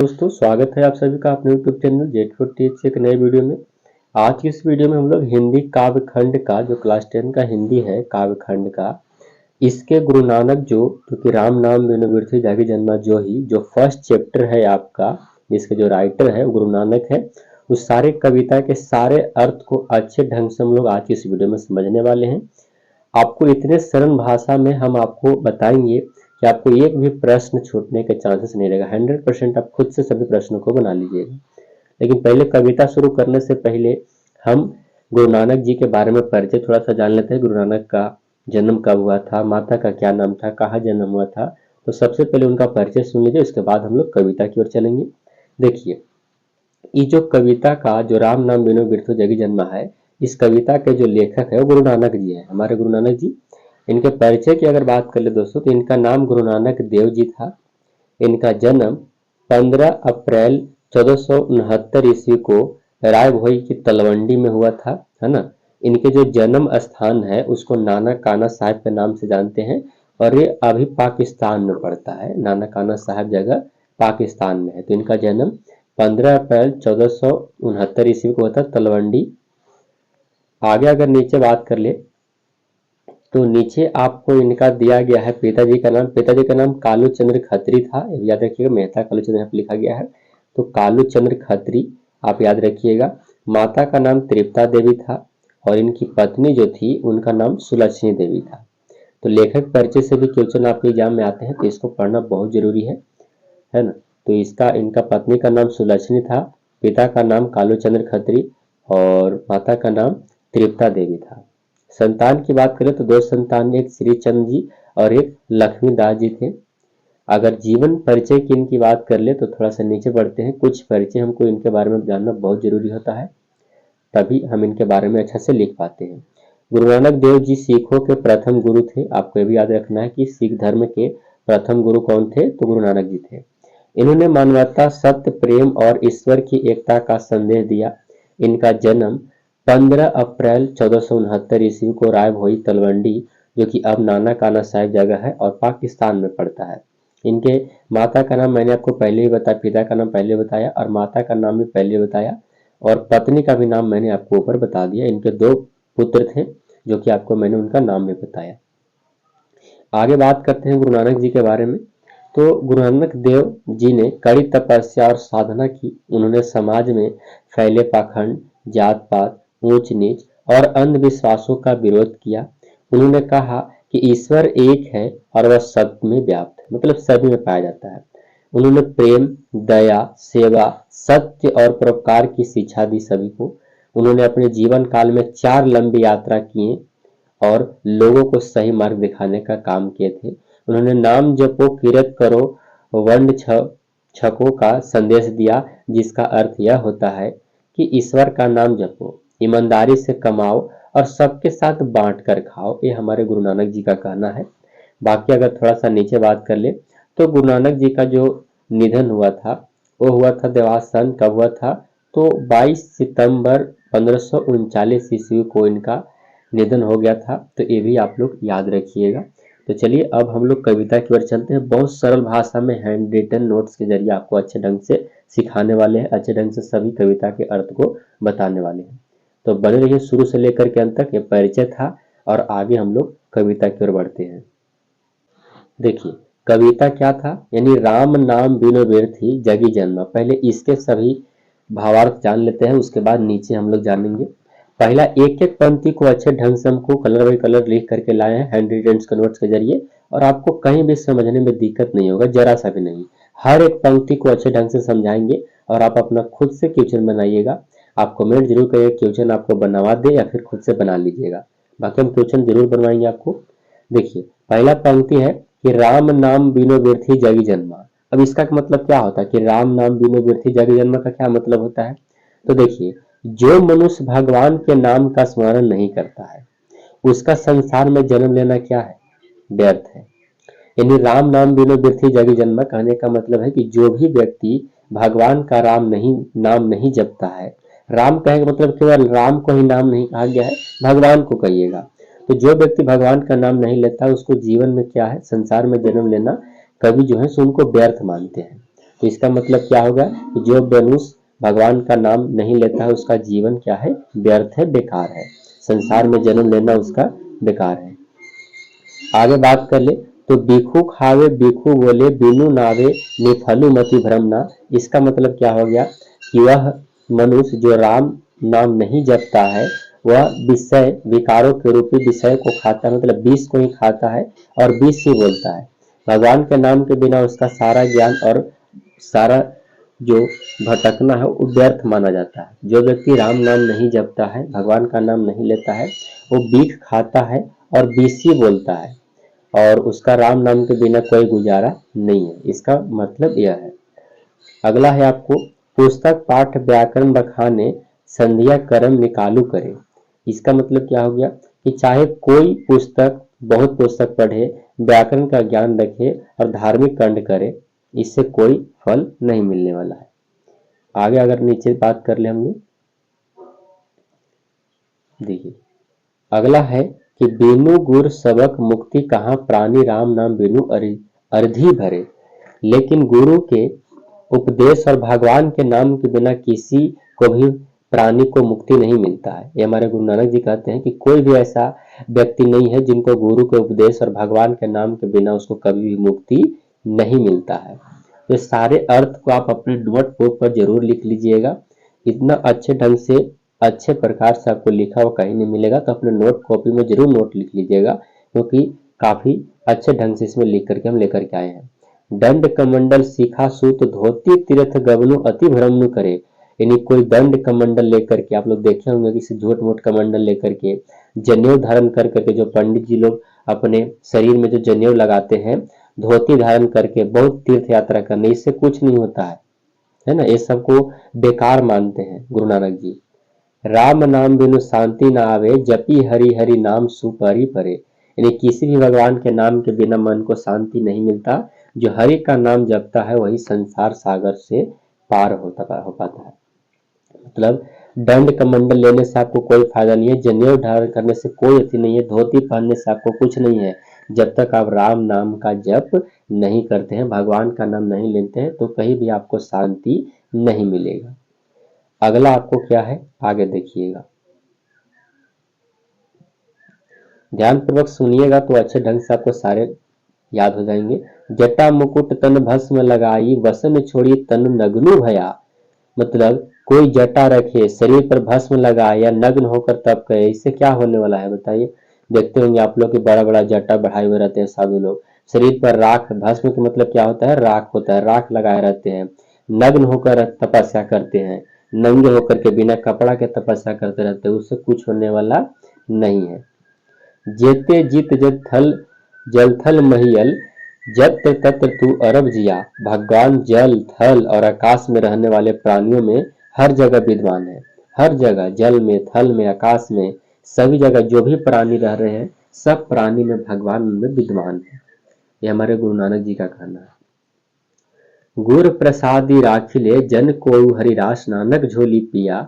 दोस्तों, स्वागत है आप सभी का अपने यूट्यूब चैनल जेड4टीएच से एक नए वीडियो में। आज की इस वीडियो में हम लोग हिंदी काव्य खंड का जो क्लास 10 का हिंदी है काव्य खंड का, इसके गुरु नानक जो कि राम नाम बिनु बिरथि जागी जन्मा जो ही जो फर्स्ट चैप्टर है आपका, जिसके जो राइटर है गुरु नानक है, उस सारे कविता के सारे अर्थ को अच्छे ढंग से हम लोग आज की इस वीडियो में समझने वाले हैं। आपको इतने सरल भाषा में हम आपको बताएंगे कि आपको एक भी प्रश्न छूटने के चांसेस नहीं रहेगा। 100% आप खुद से सभी प्रश्नों को बना लीजिएगा। लेकिन पहले कविता शुरू करने से पहले हम गुरु नानक जी के बारे में परिचय थोड़ा सा जान लेते हैं। गुरु नानक का जन्म कब हुआ था, माता का क्या नाम था, कहाँ जन्म हुआ था, तो सबसे पहले उनका परिचय सुन लीजिए, उसके बाद हम लोग कविता की ओर चलेंगे। देखिए, ये जो कविता का जो राम नाम बिनु बिरथु जगी जन्मा है, इस कविता के जो लेखक है वो गुरु नानक जी है, हमारे गुरु नानक जी। इनके परिचय की अगर बात कर ले दोस्तों, तो इनका नाम गुरु नानक देव जी था। इनका जन्म 15 अप्रैल 1469 ईस्वी को राय भोई की तलवंडी में हुआ था, है ना। इनके जो जन्म स्थान है उसको नाना काना साहिब के नाम से जानते हैं, और ये अभी पाकिस्तान में पड़ता है। नाना काना साहिब जगह पाकिस्तान में है। तो इनका जन्म 15 अप्रैल 1469 ईस्वी को होता तलवंडी। आगे अगर नीचे बात कर ले तो नीचे आपको इनका दिया गया है पिताजी का नाम। पिताजी का नाम कालू चंद्र खत्री था, याद रखिएगा, मेहता कालू चंद्र लिखा गया है, तो कालू चंद्र खत्री आप याद रखिएगा। माता का नाम तृप्ता देवी था, और इनकी पत्नी जो थी उनका नाम सुलक्षणी देवी था। तो लेखक परिचय से भी क्वेश्चन आपके एग्जाम में आते हैं, तो इसको पढ़ना बहुत जरूरी है ना। तो इनका पत्नी का नाम सुलक्षणी था, पिता का नाम कालू चंद्र खत्री, और माता का नाम तृप्ता देवी था। संतान की बात करें तो दो संतान, एक श्री चंद्र जी और एक लक्ष्मीदास जी थे। अगर जीवन परिचय की इनकी बात कर ले तो थोड़ा सा नीचे बढ़ते हैं। कुछ परिचय हमको इनके बारे में जानना बहुत जरूरी होता है, तभी हम इनके बारे में अच्छा से लिख पाते हैं। गुरु नानक देव जी सिखों के प्रथम गुरु थे। आपको ये भी याद रखना है कि सिख धर्म के प्रथम गुरु कौन थे, तो गुरु नानक जी थे। इन्होंने मानवता, सत्य, प्रेम और ईश्वर की एकता का संदेश दिया। इनका जन्म 15 अप्रैल 1469 ईस्वी को राय भोई तलवंडी, जो कि अब नाना काना साहिब जगह है और पाकिस्तान में पड़ता है। इनके माता का नाम मैंने आपको पहले ही बताया, पिता का नाम पहले बताया, और माता का नाम भी पहले बताया, और पत्नी का भी नाम मैंने आपको ऊपर बता दिया। इनके दो पुत्र थे, जो कि आपको मैंने उनका नाम भी बताया। आगे बात करते हैं गुरु नानक जी के बारे में। तो गुरु नानक देव जी ने कड़ी तपस्या और साधना की। उन्होंने समाज में फैले पाखंड, जात पात, ऊंच नीच और अंधविश्वासों का विरोध किया। उन्होंने कहा कि ईश्वर एक है और वह सब में व्याप्त है, मतलब सभी में पाया जाता है। उन्होंने प्रेम, दया, सेवा, सत्य और परोपकार की शिक्षा दी सभी को। उन्होंने अपने जीवन काल में 4 लंबी यात्रा किए और लोगों को सही मार्ग दिखाने का काम किए थे। उन्होंने नाम जपो, किरत करो, वंड छको का संदेश दिया, जिसका अर्थ यह होता है कि ईश्वर का नाम जपो, ईमानदारी से कमाओ और सबके साथ बांट कर खाओ। ये हमारे गुरु नानक जी का कहना है। बाकी अगर थोड़ा सा नीचे बात कर ले तो गुरु नानक जी का जो निधन हुआ था वो हुआ था देवास सन। कब हुआ था, तो 22 सितंबर 1539 ईस्वी को इनका निधन हो गया था। तो ये भी आप लोग याद रखिएगा। तो चलिए अब हम लोग कविता की ओर चलते हैं। बहुत सरल भाषा में हैंड रिटन नोट्स के जरिए आपको अच्छे ढंग से सिखाने वाले हैं, अच्छे ढंग से सभी कविता के अर्थ को बताने वाले हैं। तो बने रहिए शुरू से लेकर के अंत तक। ये परिचय था और आगे हम लोग कविता की ओर बढ़ते हैं। देखिए कविता क्या था, यानी राम नाम बिनु बिरथि जगी जन्मा। पहले इसके सभी भावार्थ जान लेते हैं, उसके बाद नीचे हम लोग जानेंगे। पहला एक एक पंक्ति को अच्छे ढंग से हमको कलर बाई कलर लिख करके लाए हैं हैंड रिटन के नोट्स के जरिए, और आपको कहीं भी समझने में दिक्कत नहीं होगा, जरा सा भी नहीं। हर एक पंक्ति को अच्छे ढंग से समझाएंगे और आप अपना खुद से क्वेश्चन बनाइएगा। आप कमेंट जरूर करिए क्वेश्चन आपको बनवा दे या फिर खुद से बना लीजिएगा, बाकी हम क्वेश्चन जरूर बनवाएंगे आपको। देखिए पहला पंक्ति है कि राम नाम बिनु बिरथि जगी जन्मा। अब इसका मतलब क्या होता है कि राम नाम बिनु बिरथि जगी जन्मा का क्या मतलब होता है, तो देखिए जो मनुष्य भगवान के नाम का स्मरण नहीं करता है उसका संसार में जन्म लेना क्या है, व्यर्थ है। यानी राम नाम बिनु बिरथि जगी जन्मा कहने का मतलब है कि जो भी व्यक्ति भगवान का नाम नहीं जपता है, राम कहने का मतलब केवल राम को ही नाम नहीं कहा गया है, भगवान को कहिएगा। तो जो व्यक्ति भगवान का नाम नहीं लेता उसको जीवन में क्या है, संसार में जन्म लेना कभी जो है सो उनको व्यर्थ मानते हैं। तो इसका मतलब क्या होगा कि जो मनुष्य भगवान का नाम नहीं लेता है उसका जीवन क्या है, व्यर्थ है, बेकार है, संसार में जन्म लेना उसका बेकार है। आगे बात कर ले तो बिखू खावे बिखू बोले बिनु नावे निफलु मति भ्रमना। इसका मतलब क्या हो गया कि वह मनुष्य जो राम नाम नहीं जपता है वह विषय विकारों के रूपी विषय को खाता है, मतलब विष को ही खाता है और विष ही बोलता है। भगवान के नाम के बिना उसका सारा ज्ञान और सारा जो भटकना है वो व्यर्थ माना जाता है। जो व्यक्ति राम नाम नहीं जपता है, भगवान का नाम नहीं लेता है, वो बीख खाता है और विष ही बोलता है और उसका राम नाम के बिना कोई गुजारा नहीं है। इसका मतलब यह है। अगला है आपको पुस्तक पाठ व्याकरण बखाने संधिया कर्म निकालू करे। इसका मतलब क्या हो गया कि चाहे कोई पुस्तक बहुत पुस्तक पढ़े, व्याकरण का ज्ञान रखे और धार्मिक कांड करे, इससे कोई फल नहीं मिलने वाला है। आगे अगर नीचे बात कर ले हम लोग, देखिए अगला है कि बिनु गुर सबक मुक्ति कहाँ प्राणी राम नाम बिनु अर्धी भरे। लेकिन गुरु के उपदेश और भगवान के नाम के बिना किसी को भी प्राणी को मुक्ति नहीं मिलता है। ये हमारे गुरु नानक जी कहते हैं कि कोई भी ऐसा व्यक्ति नहीं है जिनको गुरु के उपदेश और भगवान के नाम के बिना उसको कभी भी मुक्ति नहीं मिलता है। तो सारे अर्थ को आप अपने नोट बुक पर जरूर लिख लीजिएगा। इतना अच्छे ढंग से अच्छे प्रकार से आपको लिखा हुआ कहीं नहीं मिलेगा, तो अपने नोट कॉपी में जरूर नोट लिख लीजिएगा, क्योंकि काफी अच्छे ढंग से इसमें लिख करके हम लेकर के आए हैं। दंड कमंडल सीखा सूत धोती तीर्थ गवनु अति भ्रम करे। यानी कोई दंड कमंडल लेकर के, आप लोग देखे होंगे किसी झूठ मूठ कमंडल लेकर के, जनेऊ धारण कर करके, जो पंडित जी लोग अपने शरीर में जो जनेऊ लगाते हैं, धोती धारण करके बहुत तीर्थ यात्रा करने, इससे कुछ नहीं होता है ना, ये सबको बेकार मानते हैं गुरु नानक जी। राम नाम बिनु शांति ना आवे जपी हरि हरि नाम सुपरि परे। यानी किसी भी भगवान के नाम के बिना मन को शांति नहीं मिलता। जो हरि का नाम जपता है वही संसार सागर से पार हो पाता है। मतलब दंड कमंडल लेने से आपको कोई फायदा नहीं है, जनेऊ धारण करने से कोई अति नहीं है, धोती पहनने से आपको कुछ नहीं है। जब तक आप राम नाम का जप नहीं करते हैं, भगवान का नाम नहीं लेते हैं, तो कहीं भी आपको शांति नहीं मिलेगा। अगला आपको क्या है, आगे देखिएगा, ध्यानपूर्वक सुनिएगा तो अच्छे ढंग से आपको सारे याद हो जाएंगे। जटा मुकुट तन भस्म लगाई वसन छोड़ी तन नग्नु भया। मतलब कोई जटा रखे, शरीर पर भस्म लगाए या नग्न होकर तप करे, इससे क्या होने वाला है बताइए। देखते होंगे आप लोग कि बड़ा बड़ा जटा बढ़ाए हुए रहते हैं साधु लोग, शरीर पर राख, भस्म का मतलब क्या होता है, राख होता है, राख लगाए रहते हैं, नग्न होकर तपस्या करते हैं, नंगे होकर के बिना कपड़ा के तपस्या करते रहते हैं, उससे कुछ होने वाला नहीं है। जेते जीत जब थल जल थल महियल जत्र तत्र तू अरब जिया। भगवान जल थल और आकाश में रहने वाले प्राणियों में हर जगह विद्वान है। हर जगह, जल में, थल में, आकाश में, सभी जगह जो भी प्राणी रह रहे हैं, सब प्राणी में भगवान में विद्वान है। ये हमारे गुरु नानक जी का कहना है। गुर प्रसादी राखिले जन को हरिरास नानक झोली पिया।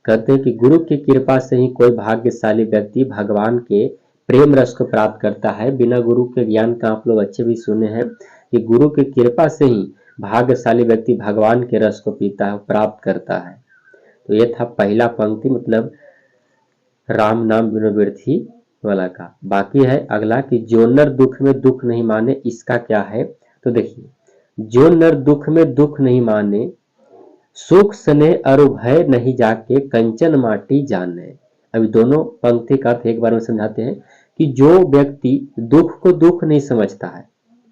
कहते हैं कि गुरु की कृपा से ही कोई भाग्यशाली व्यक्ति भगवान के प्रेम रस को प्राप्त करता है। बिना गुरु के ज्ञान का आप लोग अच्छे भी सुने हैं कि गुरु की कृपा से ही भाग्यशाली व्यक्ति भगवान के रस को पीता है, प्राप्त करता है। तो ये था पहला पंक्ति, मतलब राम नाम बिनु व्यर्थी वाला का। बाकी है अगला कि जो नर दुख में दुख नहीं माने, इसका क्या है तो देखिए, जो नर दुख में दुख नहीं माने सुख स्नेह अरु भय नहीं जाके कंचन माटी जाने। अभी दोनों पंक्ति का अर्थ एक बार में समझाते हैं कि जो व्यक्ति दुख को दुख नहीं समझता है,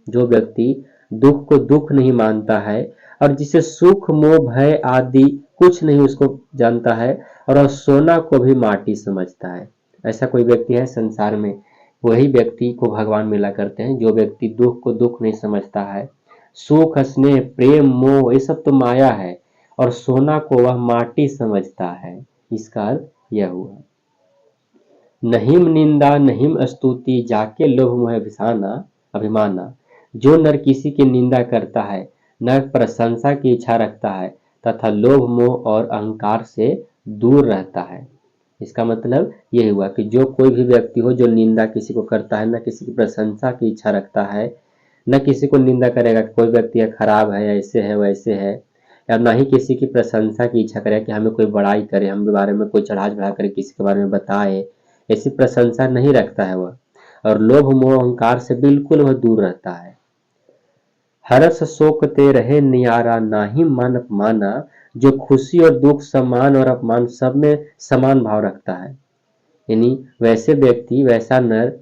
जो व्यक्ति दुख को दुख नहीं मानता है और जिसे सुख मोह भय आदि कुछ नहीं उसको जानता है और सोना को भी माटी समझता है, ऐसा कोई व्यक्ति है संसार में, वही व्यक्ति को भगवान मिला करते हैं। जो व्यक्ति दुख को दुख नहीं समझता है, सुख स्नेह प्रेम मोह ये सब तो माया है, और सोना को वह माटी समझता है, इसका अर्थ यह हुआ। नहिम निंदा नहिम स्तुति जाके लोभ मोह अभिमाना। जो नर किसी की निंदा करता है, न प्रशंसा की इच्छा रखता है तथा लोभ मोह और अहंकार से दूर रहता है। इसका मतलब यही हुआ कि जो कोई भी व्यक्ति हो जो निंदा किसी को करता है, न किसी की प्रशंसा की इच्छा रखता है, न किसी को निंदा करेगा कि कोई व्यक्ति खराब है, ऐसे है, वैसे है, या ना ही किसी की प्रशंसा की इच्छा करेगा कि हमें कोई बड़ाई करे, हम के बारे में कोई चढ़ा करे, किसी के बारे में बताए। ऐसी प्रशंसा नहीं रखता है वह, और लोभ मोह अहंकार से बिल्कुल वह दूर रहता है। हर्ष शोक ते रहे नियारा, नाही मान अपमाना, जो खुशी और दुख, सम्मान और अपमान सब में समान भाव रखता है। यानी वैसे व्यक्ति, वैसा नर,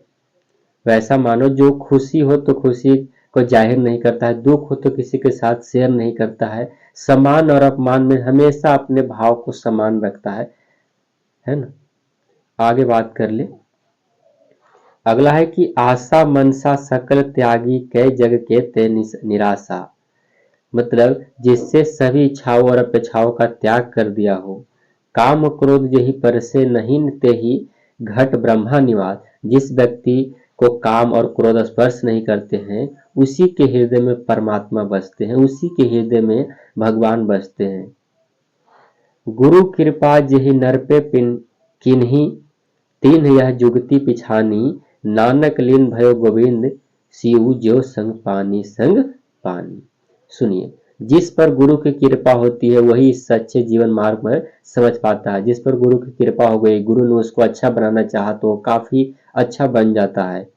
वैसा मानो जो खुशी हो तो खुशी को जाहिर नहीं करता है, दुख हो तो किसी के साथ शेयर नहीं करता है, सम्मान और अपमान में हमेशा अपने भाव को समान रखता है ना। आगे बात कर ले। अगला है कि आशा मनसा सकल त्यागी, कै जग के ते निराशा। मतलब जिससे सभी इच्छाओं और अपेक्षाओं का त्याग कर दिया हो। काम क्रोध यही परसे नहीं ते ही, घट ब्रह्मा निवास। जिस व्यक्ति को काम और क्रोध स्पर्श नहीं करते हैं, उसी के हृदय में परमात्मा बसते हैं, उसी के हृदय में भगवान बसते हैं। गुरु कृपा जेहि नर पे किन्हीं, तीन यह जुगति पिछानी, नानक लीन भयो गोविंद, शिव जो संग पानी संग पानी। सुनिए, जिस पर गुरु की कृपा होती है वही इस सच्चे जीवन मार्ग में समझ पाता है। जिस पर गुरु की कृपा हो गई, गुरु ने उसको अच्छा बनाना चाहा तो काफी अच्छा बन जाता है।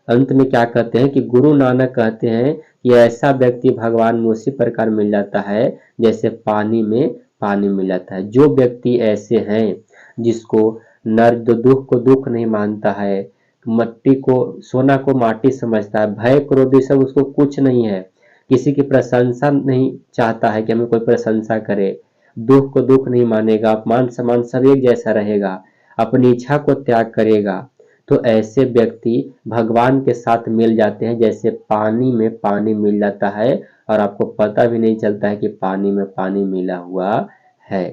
अंत में क्या कहते हैं कि गुरु नानक कहते हैं कि ऐसा व्यक्ति भगवान में उसी प्रकार मिल जाता है जैसे पानी में पानी मिल जाता है। जो व्यक्ति ऐसे हैं जिसको नर दुख को दुख नहीं मानता है, मट्टी को, सोना को माटी समझता है, भय क्रोध सब उसको कुछ नहीं है, किसी की प्रशंसा नहीं चाहता है कि हमें कोई प्रशंसा करे, दुख को दुख नहीं मानेगा, अपमान सम्मान सब एक जैसा रहेगा, अपनी इच्छा को त्याग करेगा, तो ऐसे व्यक्ति भगवान के साथ मिल जाते हैं जैसे पानी में पानी मिल जाता है और आपको पता भी नहीं चलता है कि पानी में पानी मिला हुआ है।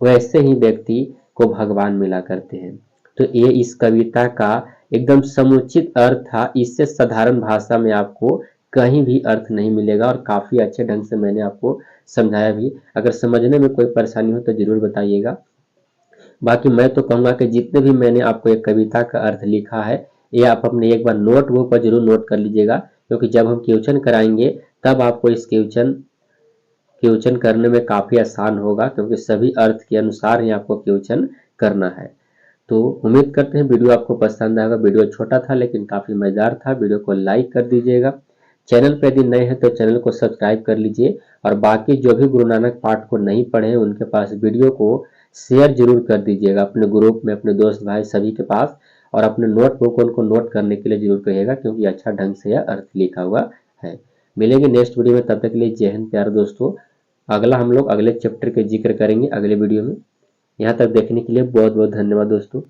वैसे ही व्यक्ति को भगवान मिला करते हैं। तो ये इस कविता का एकदम समुचित अर्थ था। इससे साधारण भाषा में आपको कहीं भी अर्थ नहीं मिलेगा और काफी अच्छे ढंग से मैंने आपको समझाया भी। अगर समझने में कोई परेशानी हो तो जरूर बताइएगा। बाकी मैं तो कहूँगा कि जितने भी मैंने आपको एक कविता का अर्थ लिखा है, ये आप अपने एक बार नोटबुक पर जरूर नोट कर लीजिएगा, क्योंकि जब हम क्वेश्चन कराएंगे तब आपको इस क्वेश्चन करने में काफी आसान होगा, क्योंकि सभी अर्थ के अनुसार ही आपको क्वेश्चन करना है। तो उम्मीद करते हैं वीडियो आपको पसंद आएगा। वीडियो छोटा था लेकिन काफी मजेदार था। वीडियो को लाइक कर दीजिएगा। चैनल पर यदि नए हैं तो चैनल को सब्सक्राइब कर लीजिए, और बाकी जो भी गुरु नानक पाठ को नहीं पढ़े हैं उनके पास वीडियो को शेयर जरूर कर दीजिएगा अपने ग्रुप में, अपने दोस्त भाई सभी के पास, और अपने नोटबुक उनको नोट करने के लिए जरूर कहिएगा, क्योंकि अच्छा ढंग से यह अर्थ लिखा हुआ है। मिलेंगे नेक्स्ट वीडियो में, तब तक के लिए जय हिंद प्यारे दोस्तों। अगला हम लोग अगले चैप्टर के जिक्र करेंगे अगले वीडियो में। यहाँ तक देखने के लिए बहुत बहुत धन्यवाद दोस्तों।